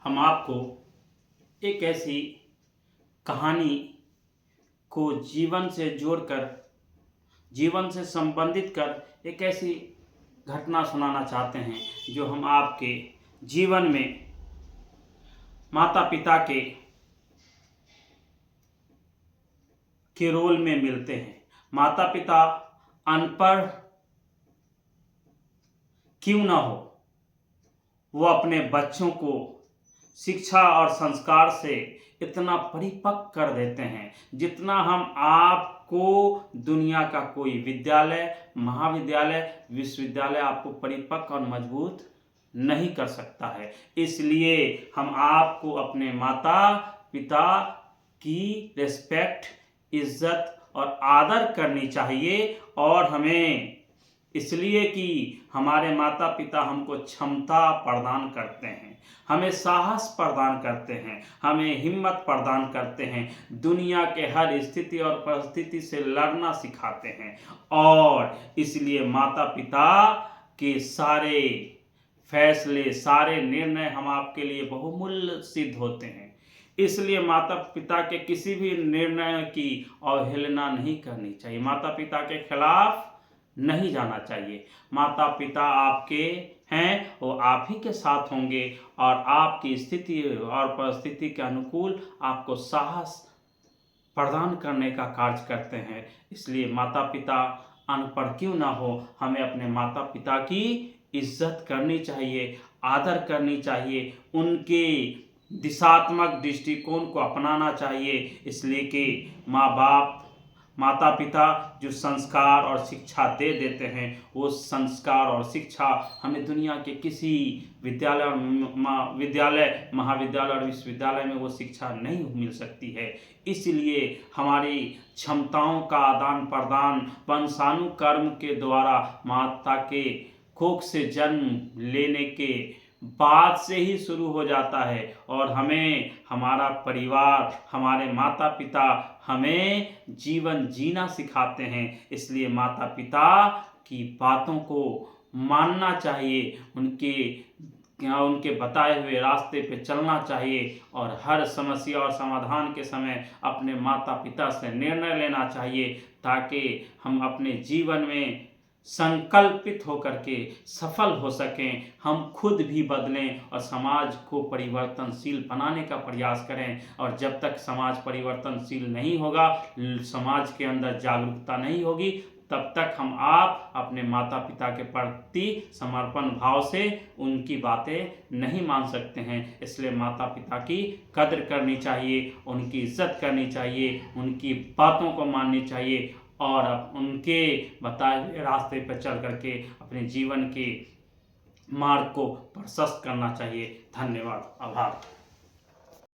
हम आपको एक ऐसी कहानी को जीवन से जोड़कर, जीवन से संबंधित कर एक ऐसी घटना सुनाना चाहते हैं जो हम आपके जीवन में माता पिता के रोल में मिलते हैं। माता पिता अनपढ़ क्यों ना हो, वो अपने बच्चों को शिक्षा और संस्कार से इतना परिपक्व कर देते हैं जितना हम आपको दुनिया का कोई विद्यालय, महाविद्यालय, विश्वविद्यालय आपको परिपक्व और मजबूत नहीं कर सकता है। इसलिए हम आपको अपने माता पिता की रिस्पेक्ट, इज्जत और आदर करनी चाहिए। और हमें इसलिए कि हमारे माता पिता हमको क्षमता प्रदान करते हैं, हमें साहस प्रदान करते हैं, हमें हिम्मत प्रदान करते हैं, दुनिया के हर स्थिति और परिस्थिति से लड़ना सिखाते हैं। और इसलिए माता पिता के सारे फैसले, सारे निर्णय हम आपके लिए बहुमूल्य सिद्ध होते हैं। इसलिए माता पिता के किसी भी निर्णय की अवहेलना नहीं करनी चाहिए, माता पिता के खिलाफ नहीं जाना चाहिए। माता पिता आपके हैं, वो आप ही के साथ होंगे और आपकी स्थिति और परिस्थिति के अनुकूल आपको साहस प्रदान करने का कार्य करते हैं। इसलिए माता पिता अनपढ़ क्यों ना हो, हमें अपने माता पिता की इज्जत करनी चाहिए, आदर करनी चाहिए, उनके दिशात्मक दृष्टिकोण को अपनाना चाहिए। इसलिए कि माँ बाप, माता पिता जो संस्कार और शिक्षा दे देते हैं, वो संस्कार और शिक्षा हमें दुनिया के किसी विद्यालय और महाविद्यालय और विश्वविद्यालय में वो शिक्षा नहीं मिल सकती है। इसलिए हमारी क्षमताओं का आदान प्रदान वंशानुक्रम के द्वारा माता के कोख से जन्म लेने के बाद से ही शुरू हो जाता है। और हमें हमारा परिवार, हमारे माता पिता हमें जीवन जीना सिखाते हैं। इसलिए माता पिता की बातों को मानना चाहिए, उनके बताए हुए रास्ते पे चलना चाहिए और हर समस्या और समाधान के समय अपने माता पिता से निर्णय लेना चाहिए, ताकि हम अपने जीवन में संकल्पित होकर के सफल हो सकें, हम खुद भी बदलें और समाज को परिवर्तनशील बनाने का प्रयास करें। और जब तक समाज परिवर्तनशील नहीं होगा, समाज के अंदर जागरूकता नहीं होगी, तब तक हम आप अपने माता पिता के प्रति समर्पण भाव से उनकी बातें नहीं मान सकते हैं। इसलिए माता पिता की कद्र करनी चाहिए, उनकी इज्जत करनी चाहिए, उनकी बातों को माननी चाहिए और उनके बताए हुए रास्ते पर चल करके अपने जीवन के मार्ग को प्रशस्त करना चाहिए। धन्यवाद, आभार।